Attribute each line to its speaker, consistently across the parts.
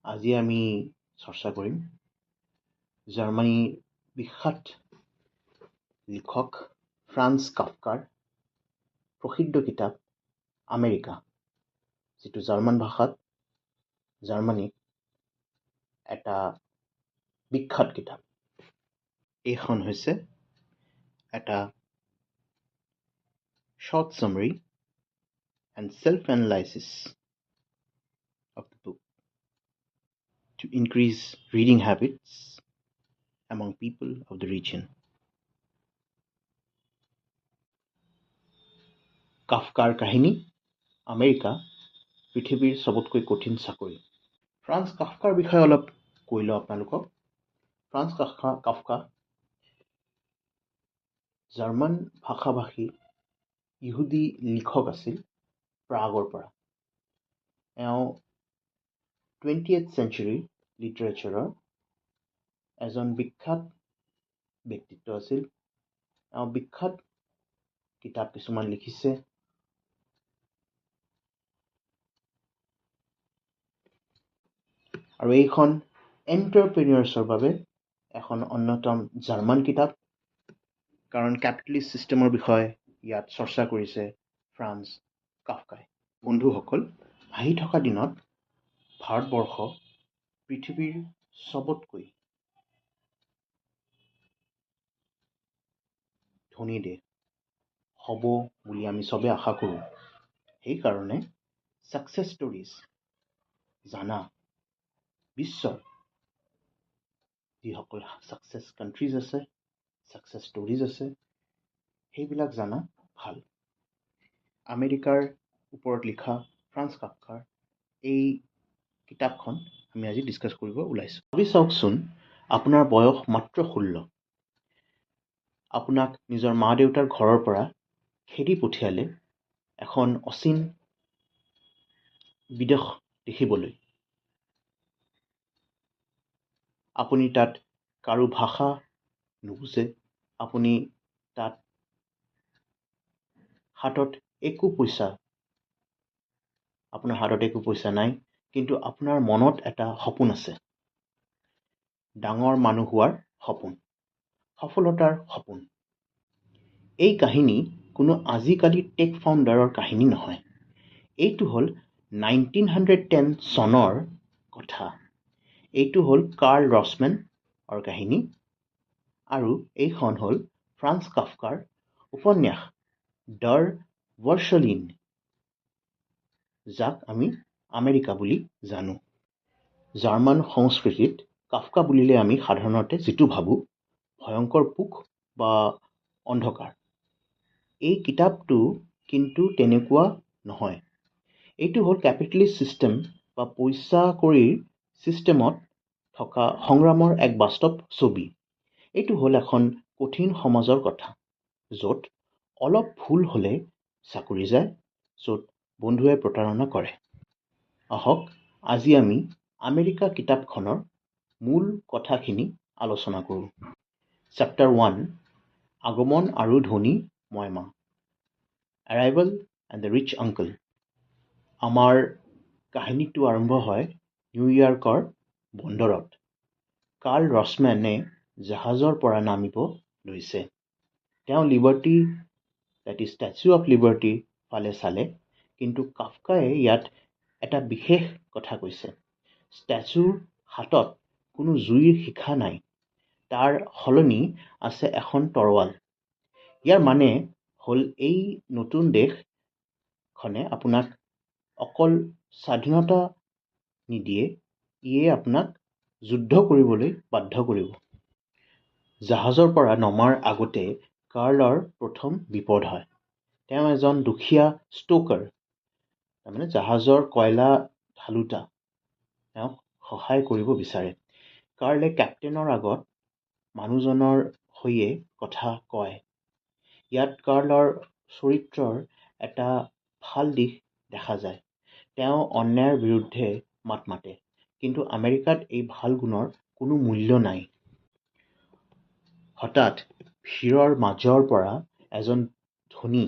Speaker 1: আজি আমি চৰ্চা কৰিম জাৰ্মানীৰ বিখ্যাত লিখক ফ্ৰান্স কাফকাৰ প্ৰসিদ্ধ কিতাপ আমেৰিকা, যিটো জাৰ্মান ভাষাত জাৰ্মানীত এটা বিখ্যাত কিতাপ। এইখন হৈছে এটা short summary and self-analysis of the book to increase reading habits among people of the region. কাফকাৰ কাহিনী আমেৰিকা পৃথিৱীৰ সবতকৈ কঠিন চাকৰি। ফ্ৰান্স কাফকাৰ বিষয়ে অলপ কৈ লওঁ আপোনালোকক। ফ্ৰান্স কাফকা জাৰ্মান ভাষাভাষী ইহুদী লিখক আছিল প্ৰাগৰ পৰা। এওঁ 20th century লিটাৰেচাৰৰ এজন বিখ্যাত ব্যক্তিত্ব আছিল। এওঁ বিখ্যাত কিতাপ কিছুমান লিখিছে। আৰু এইখন এণ্টাৰপ্ৰেনিয়ৰ্ছৰ বাবে এখন অন্যতম জাৰ্মান কিতাপ, কাৰণ কেপিটেলিষ্ট ছিষ্টেমৰ বিষয়ে ইয়াত চৰ্চা কৰিছে ফ্ৰান্স কাফকাই। বন্ধুসকল, আহি থকা দিনত ভাৰতবৰ্ষ পৃথিৱীৰ সবতকৈ ধনী দেশ হ'ব বুলি আমি চবে আশা কৰোঁ। সেইকাৰণে ছাকচেছ ষ্টৰিজ জানা, বিশ্বৰ যিসকল ছাকচেছ কাণ্ট্ৰিজ আছে, ছাকচেছ ষ্টৰিজ আছে, সেইবিলাক জানা ভাল। আমেৰিকাৰ ওপৰত লিখা ফ্ৰান্স কাফকাৰ এই কিতাপখন আমি আজি ডিছকাছ কৰিব ওলাইছোঁ। ভাবি চাওকচোন, আপোনাৰ বয়স মাত্ৰ 16। আপোনাক নিজৰ মা দেউতাৰ ঘৰৰ পৰা খেদি পঠিয়ালে এখন অচিন বিদেশ দেখিবলৈ। আপুনি তাত কাৰো ভাষা নুবুজে, আপুনি তাত আপোনাৰ হাতত একো পইচা নাই, কিন্তু আপোনাৰ মনত এটা সপোন আছে, ডাঙৰ মানুহ হোৱাৰ সপোন, সফলতাৰ সপোন। এই কাহিনী কোনো আজিকালি টেক ফাউণ্ডাৰৰ কাহিনী নহয়। এইটো হ'ল 1910 চনৰ কথা। এইটো হ'ল কাৰ্ল ৰছমেনৰ কাহিনী, আৰু এইখন হ'ল ফ্ৰান্স কাফকাৰ উপন্যাস ডাৰ ভাৰ্চলিন, যাক আমি আমেৰিকা বুলি জানো। জাৰ্মান সংস্কৃতিত কাফকা বুলিলে আমি সাধাৰণতে যিটো ভাবোঁ ভয়ংকৰ পোক বা অন্ধকাৰ। এই কিতাপটো কিন্তু তেনেকুৱা নহয়। এইটো হ'ল কেপিটেলিষ্ট ছিষ্টেম বা পইচা কড়িৰ ছিষ্টেমত থকা সংগ্ৰামৰ এক বাস্তৱ ছবি। এইটো হ'ল এখন কঠিন সমাজৰ কথা, য'ত অলপ ভুল হ'লে চাকৰি যায়, য'ত বন্ধুৱে প্ৰতাৰণা কৰে। আহক আজি আমি আমেৰিকা কিতাপখনৰ মূল কথাখিনি আলোচনা কৰোঁ। চেপ্টাৰ 1, আগমন আৰু ধনী মইমা, arrival and the rich uncle. আমাৰ কাহিনীটো আৰম্ভ হয় নিউয়ৰ্কৰ বন্দৰত। কাৰ্ল ৰছমেনে জাহাজৰ পৰা নামিব লৈছে। তেওঁ liberty, that is statue of liberty ফালে চালে, কিন্তু কাফকাই ইয়াত এটা বিশেষ কথা কৈছে। ষ্টেচুৰ হাতত কোনো জুইৰ শিখা নাই, তাৰ সলনি আছে এখন তৰোৱাল। ইয়াৰ মানে হ'ল এই নতুন দেশখনে আপোনাক অকল স্বাধীনতা নিদিয়ে, ইয়ে আপোনাক যুদ্ধ কৰিবলৈ বাধ্য কৰিব। জাহাজৰ পৰা নমাৰ আগতে কাৰ্লৰ প্ৰথম বিপদ হয়। তেওঁ এজন দুখীয়া ষ্ট'কাৰ, তাৰমানে জাহাজৰ কয়লা ঢালোঁতা, তেওঁক সহায় কৰিব বিচাৰে। কাৰ্লে কেপ্টেইনৰ আগত মানুহজনৰ হৈয়ে কথা কয়। ইয়াত কাৰ্লৰ চৰিত্ৰৰ এটা ভাল দিশ দেখা যায়। তেওঁ অন্যায়ৰ বিৰুদ্ধে মাত মাতে, কিন্তু আমেৰিকাত এই ভাল গুণৰ কোনো মূল্য নাই। হঠাৎ ভিৰৰ মাজৰ পৰা এজন ধনী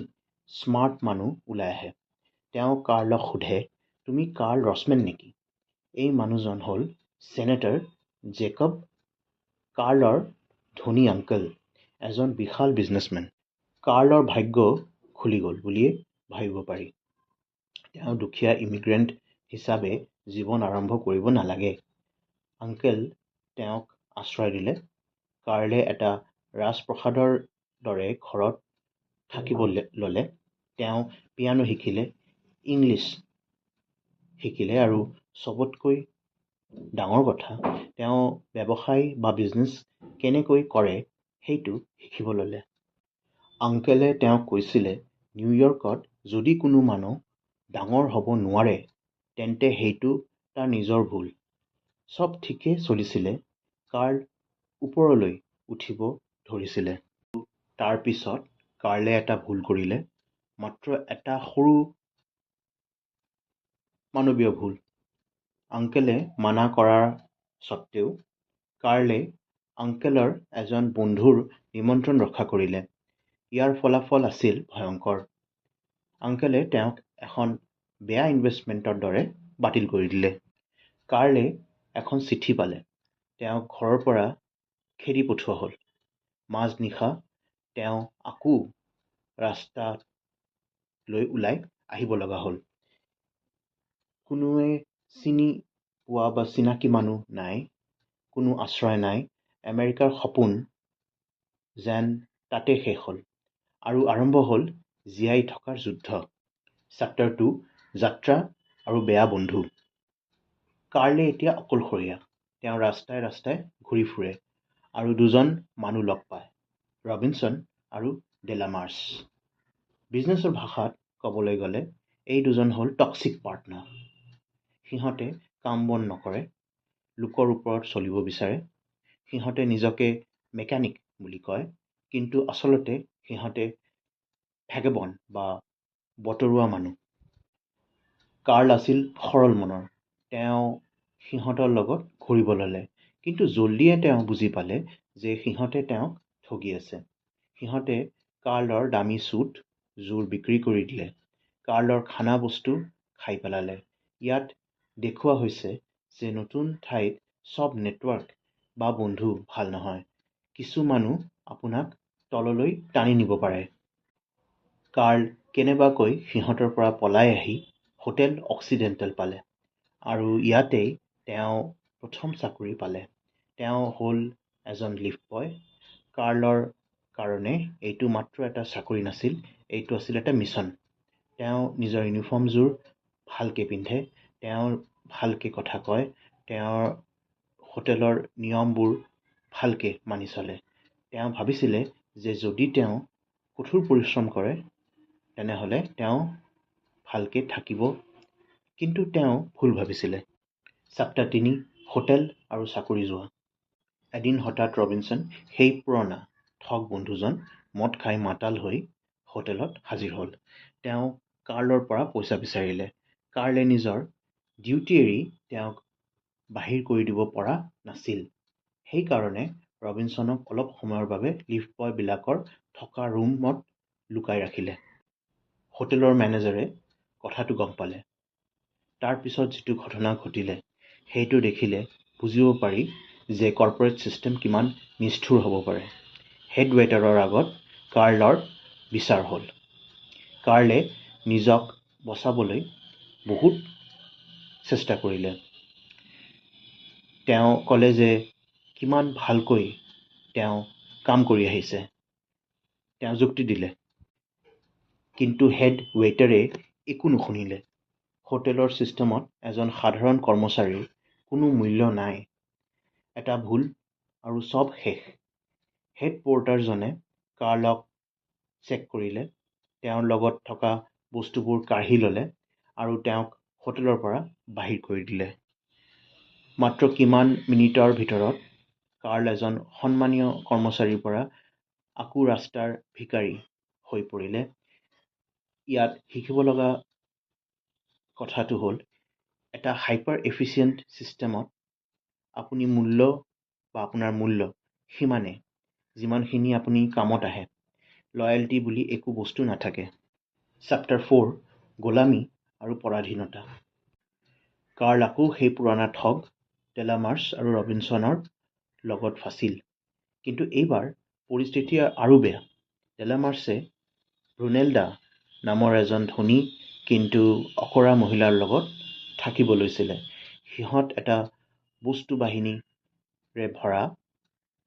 Speaker 1: স্মাৰ্ট মানুহ ওলাই আহে। তেওঁ কাৰ্লক সোধে, তুমি কাৰ্ল ৰছমেন নেকি? এই মানুহজন হ'ল ছেনেটৰ জেকব কাৰ্লৰ ধনী আংকেল, এজন বিশাল বিজনেছমেন। কাৰ্লৰ ভাগ্য খুলি গ'ল বুলিয়ে ভাবিব পাৰি। তেওঁ দুখীয়া ইমিগ্ৰেণ্ট হিচাপে জীৱন আৰম্ভ কৰিব নালাগে। আংকেল তেওঁক আশ্ৰয় দিলে। কাৰ্লে এটা ৰাজপ্ৰসাদৰ দৰে ঘৰত থাকিব ল'লে। তেওঁ পিয়ানো শিকিলে, ইংলিছ শিকিলে আৰু চবতকৈ ডাঙৰ কথা, তেওঁ ব্যৱসায় বা বিজনেছ কেনেকৈ কৰে সেইটো শিকিব ল'লে। আংকেলে তেওঁক কৈছিলে, নিউয়ৰ্কত যদি কোনো মানুহ ডাঙৰ হ'ব নোৱাৰে তেন্তে সেইটো তাৰ নিজৰ ভুল। চব ঠিকেই চলিছিলে। কাৰ্ল ওপৰলৈ উঠিব ধৰিছিলে। তাৰ পিছত কাৰ্লে এটা ভুল কৰিলে, মাত্ৰ এটা সৰু মানৱীয় ভুল। আংকেলে মানা কৰাৰ স্বত্বেও কাৰ্লে আংকেলৰ এজন বন্ধুৰ নিমন্ত্ৰণ ৰক্ষা কৰিলে। ইয়াৰ ফলাফল আছিল ভয়ংকৰ। আংকেলে তেওঁক এখন বেয়া ইনভেষ্টমেণ্টৰ দৰে বাতিল কৰি দিলে। কাৰ্লে এখন চিঠি পালে। তেওঁক ঘৰৰ পৰা খেদি পঠোৱা হ'ল। মাজনিশা তেওঁ আকৌ ৰাস্তালৈ ওলাই আহিব লগা হ'ল। কোনোৱে চিনি পোৱা বা চিনাকি মানুহ নাই, কোনো আশ্ৰয় নাই। আমেৰিকাৰ সপোন যেন তাতে শেষ হ'ল আৰু আৰম্ভ হ'ল জীয়াই থকাৰ যুদ্ধ। চেপ্টাৰ 2, যাত্ৰা আৰু বেয়া বন্ধু। কাৰ্লে এতিয়া অকলশৰীয়া। তেওঁ ৰাস্তাই ৰাস্তাই ঘূৰি ফুৰে আৰু দুজন মানুহ লগ পায়, ৰবিনছন আৰু ডেলামাৰ্চ। বিজনেছৰ ভাষাত ক'বলৈ গ'লে এই দুজন হ'ল টক্সিক পাৰ্টনাৰ। সিহঁতে কাম বন নকৰে, লোকৰ ওপৰত চলিব বিচাৰে। সিহঁতে নিজকে মেকানিক বুলি কয়, কিন্তু আচলতে সিহঁতে ভেগেবন বা বটৰুৱা মানুহ। কাৰ্ল আছিল সৰল মনৰ। তেওঁ সিহঁতৰ লগত ঘূৰিব ল'লে, কিন্তু জলদিয়ে তেওঁ বুজি পালে যে সিহঁতে তেওঁক ঠগি আছে। সিহঁতে কাৰ্লৰ দামী চুট জোৰ বিক্ৰী কৰি দিলে, কাৰ্লৰ খানা বস্তু খাই পেলালে। ইয়াত দেখুওৱা হৈছে যে নতুন ঠাইত চব নেটৱৰ্ক বা বন্ধু ভাল নহয়। কিছু মানুহ আপোনাক তললৈ টানি নিব পাৰে। কাৰ্ল কেনেবাকৈ সিহঁতৰ পৰা পলাই আহি হোটেল অক্সিডেণ্টেল পালে আৰু ইয়াতেই তেওঁ প্ৰথম চাকৰি পালে। তেওঁ হ'ল এজন লিফ্ট বয়। কাৰ্লৰ কাৰণে এইটো মাত্ৰ এটা চাকৰি নাছিল, এইটো আছিল এটা মিছন। তেওঁ নিজৰ ইউনিফৰ্মযোৰ ভালকৈ পিন্ধে, তেওঁ ভালকৈ কথা কয়, তেওঁৰ হোটেলৰ নিয়মবোৰ ভালকৈ মানি চলে। তেওঁ ভাবিছিলে যে যদি তেওঁ কঠোৰ পৰিশ্ৰম কৰে তেনেহ'লে তেওঁ ভালকৈ থাকিব, কিন্তু তেওঁ ভুল ভাবিছিলে। চেপ্টাৰ 3, হোটেল আৰু চাকৰি যোৱা। এদিন হঠাৎ ৰবিনছন, সেই পুৰণা ঠগ বন্ধুজন, মদ খাই মাতাল হৈ হোটেলত হাজিৰ হ'ল। তেওঁ কাৰ্লৰ পৰা পইচা বিচাৰিলে। কাৰ্লে নিজৰ ডিউটি এৰি তেওঁক বাহিৰ কৰি দিব পৰা নাছিল। সেইকাৰণে ৰবিনছনক অলপ সময়ৰ বাবে লিফ্ট বয়বিলাকৰ থকা ৰুমত লুকাই ৰাখিলে। হোটেলৰ মেনেজাৰে কথাটো গম পালে। তাৰ পিছত যিটো ঘটনা ঘটিলে সেইটো দেখিলে বুজিব পাৰি যে কৰ্পৰেট ছিষ্টেম কিমান নিষ্ঠুৰ হ'ব পাৰে। হেড ৱেটাৰৰ আগত কাৰ্লৰ বিচাৰ হ'ল। কাৰ্লে নিজক বচাবলৈ বহুত চেষ্টা কৰিলে। তেওঁ ক'লে যে কিমান ভালকৈ তেওঁ কাম কৰি আহিছে। তেওঁ যুক্তি দিলে, কিন্তু হেড ৱেটাৰে একো নুশুনিলে। হোটেলৰ ছিষ্টেমত এজন সাধাৰণ কৰ্মচাৰীৰ কোনো মূল্য নাই। এটা ভুল আৰু চব শেষ। হেড পৰ্টাৰজনে কাৰ্লক চেক কৰিলে, তেওঁৰ লগত থকা বস্তুবোৰ কাঢ়ি ল'লে আৰু তেওঁক হোটেলৰ পৰা বাহিৰ কৰি দিলে। মাত্ৰ কিমান মিনিটৰ ভিতৰত কাৰ্ল এজন সন্মানীয় কৰ্মচাৰীৰ পৰা আকৌ ৰাস্তাৰ ভিকাৰী হৈ পৰিলে। ইয়াত শিকিব লগা কথাটো হ'ল, এটা হাইপাৰ এফিচিয়েণ্ট ছিষ্টেমত আপুনি মূল্য বা আপোনাৰ মূল্য সিমানে যিমানখিনি আপুনি কামত আহে। লয়েলটি বুলি একো বস্তু নাথাকে। চেপ্টাৰ 4, গোলামী আৰু পৰাধীনতা। কাৰ্ল আকৌ সেই পুৰণা ঠগ টেলামাৰ্চ আৰু ৰবিনছনৰ লগত ফাঁচিল। কিন্তু এইবাৰ পৰিস্থিতি আৰু বেয়া। টেলামাৰ্চে ব্ৰুনেলডা নামৰ এজন ধনী কিন্তু অকৰা মহিলাৰ লগত থাকিব লৈছিলে। সিহঁত এটা বস্তু বাহিনীৰে ভৰা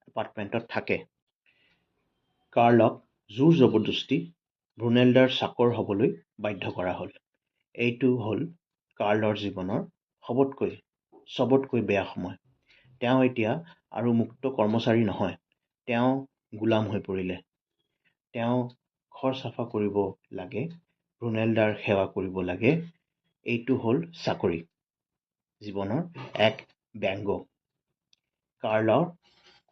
Speaker 1: এপাৰ্টমেণ্টত থাকে। কাৰ্লক জোৰ জবৰদস্তি ব্ৰুনেলডাৰ চাকৰ হ'বলৈ বাধ্য কৰা হ'ল। এইটো হ'ল কাৰ্লৰ জীৱনৰ চবতকৈ বেয়া সময়। তেওঁ এতিয়া আৰু মুক্ত কৰ্মচাৰী নহয়। তেওঁ গোলাম হৈ পৰিলে। তেওঁ ঘৰ চাফা কৰিব লাগে, ব্ৰুনেলডাৰ সেৱা কৰিব লাগে। এইটো হ'ল চাকৰি, জীৱনৰ এক ব্যংগ। কাৰ্লৰ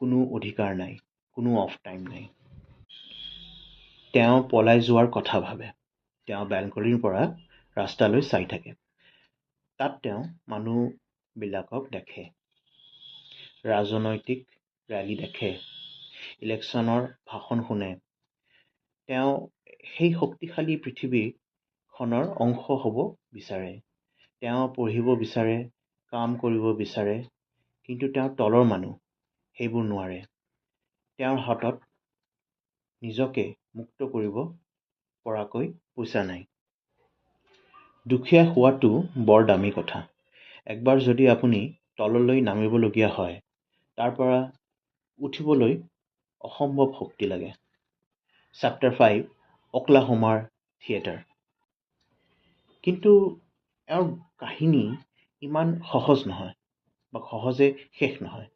Speaker 1: কোনো অধিকাৰ নাই, কোনো অফ টাইম নাই। তেওঁ পলাই যোৱাৰ কথা ভাবে। তেওঁ বেলকনিৰ পৰা ৰাস্তালৈ চাই থাকে। তাত তেওঁ মানুহবিলাকক দেখে, ৰাজনৈতিক ৰেলী দেখে, ইলেকশ্যনৰ ভাষণ শুনে। তেওঁ সেই শক্তিশালী পৃথিৱীখনৰ অংশ হ'ব বিচাৰে। তেওঁ পঢ়িব বিচাৰে, কাম কৰিব বিচাৰে, কিন্তু তেওঁ তলৰ মানুহ, সেইবোৰ নোৱাৰে। তেওঁৰ হাতত নিজকে মুক্ত কৰিব পৰাকৈ পইচা নাই। দুখীয়া হোৱাটো বৰ দামী কথা। একবাৰ যদি আপুনি তললৈ নামিবলগীয়া হয়, তাৰ পৰা উঠিবলৈ অসম্ভৱ শক্তি লাগে। চেপ্টাৰ 5 অক্লাহোমাৰ থিয়েটাৰ। কিন্তু এওঁৰ কাহিনী ইমান সহজ নহয় বা সহজে শেষ নহয়।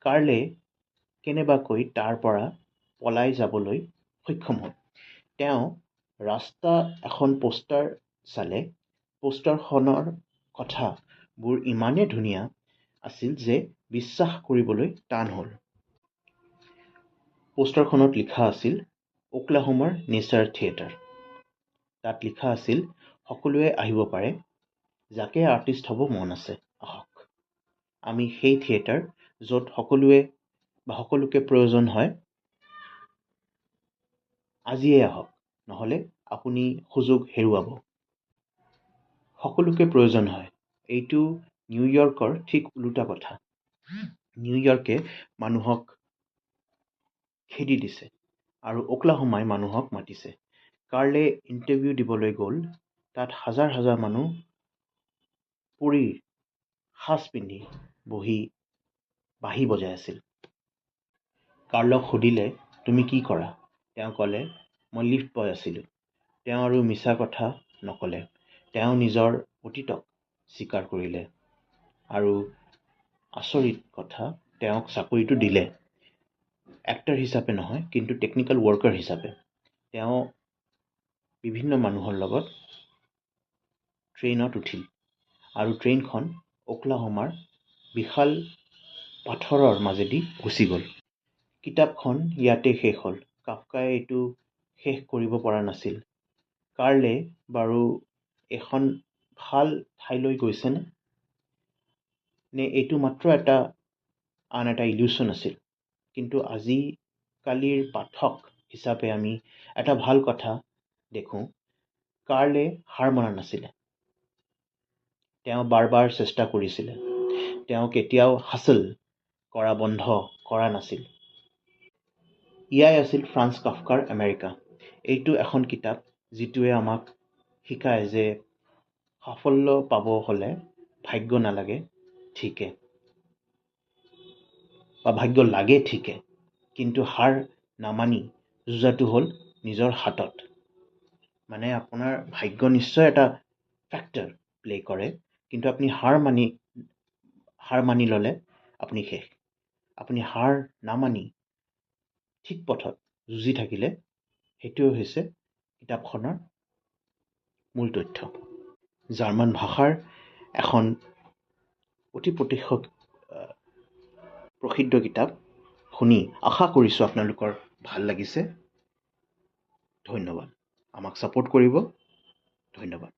Speaker 1: কাৰ্লে কেনেবাকৈ তাৰ পৰা পলাই যাবলৈ সক্ষম হ'ল। তেওঁ ৰাস্তা এখন পোষ্টাৰ চালে। পোষ্টাৰখনৰ কথাবোৰ ইমানেই ধুনীয়া আছিল যে বিশ্বাস কৰিবলৈ টান হ'ল। পোষ্টাৰখনত লিখা আছিল অক্লাহোমাৰ নেচাৰ থিয়েটাৰ। তাত লিখা আছিল সকলোৱে আহিব পাৰে, যাকে আৰ্টিষ্ট হ'ব মন আছে আহক। আমি সেই থিয়েটাৰ য'ত সকলোকে প্ৰয়োজন হয়, আজিয়ে আহক, নহ'লে আপুনি সুযোগ হেৰুৱাব। সকলোকে প্ৰয়োজন হয়। এইটো নিউয়ৰ্কৰ ঠিক ওলোটা কথা। নিউয়ৰ্কে মানুহক খেদি দিছে আৰু অক্লাহোমাই মানুহক মাতিছে। কাৰ্লে ইণ্টাৰভিউ দিবলৈ গ'ল। তাত হাজাৰ হাজাৰ মানুহ পৰীৰ সাজ পিন্ধি বাঁহী বজাই আছিল। কাৰ্লক সুধিলে, তুমি কি কৰা? তেওঁ ক'লে, মই লিফ্ট বয় আছিলোঁ। তেওঁ আৰু মিছা কথা নক'লে। তেওঁ নিজৰ অতীতক স্বীকাৰ কৰিলে। আৰু আচৰিত কথা, তেওঁক চাকৰিটো দিলে। এক্টৰ হিচাপে নহয়, কিন্তু টেকনিকেল ৱৰ্কাৰ হিচাপে। তেওঁ বিভিন্ন মানুহৰ লগত ট্ৰেইনত উঠিল আৰু ট্ৰেইনখন অক্লাহোমাৰ বিশাল পাথৰৰ মাজেদি গুচি গ'ল। কিতাপখন ইয়াতে শেষ হ'ল। কাফকাই এইটো শেষ কৰিব পৰা নাছিল। কাৰ্লে বাৰু এখন ভাল ঠাইলৈ গৈছেনে? নে এইটো মাত্ৰ আন এটা ইলিউশ্যন আছিল? কিন্তু আজিকালিৰ পাঠক হিচাপে আমি এটা ভাল কথা দেখোঁ, কাৰ্লে হাৰ মনা নাছিলে। তেওঁ বাৰ বাৰ চেষ্টা কৰিছিলে। তেওঁ কেতিয়াও হাছল কৰা বন্ধ কৰা নাছিল। এয়াই আছিল ফ্ৰান্স কাফকাৰ আমেৰিকা। এইটো এখন কিতাপ যিটোৱে আমাক শিকায় যে সাফল্য পাব হ'লে ভাগ্য নালাগে ঠিকে, বা ভাগ্য লাগে ঠিকে, কিন্তু হাৰ নামানি যুঁজাটো হ'ল নিজৰ হাতত। মানে আপোনাৰ ভাগ্য নিশ্চয় এটা ফেক্টৰ প্লে কৰে, কিন্তু আপুনি হাৰ মানি ল'লে আপুনি শেষ। আপুনি হাৰ নামানি ঠিক পথত যুঁজি থাকিলে সেইটোৱে হৈছে কিতাপখনৰ মূল তথ্য। জাৰ্মান ভাষাৰ এখন অতি প্ৰসিদ্ধ কিতাপ শুনি আশা কৰিছোঁ আপোনালোকৰ ভাল লাগিছে। ধন্যবাদ। আমাক ছাপোৰ্ট কৰিব। ধন্যবাদ।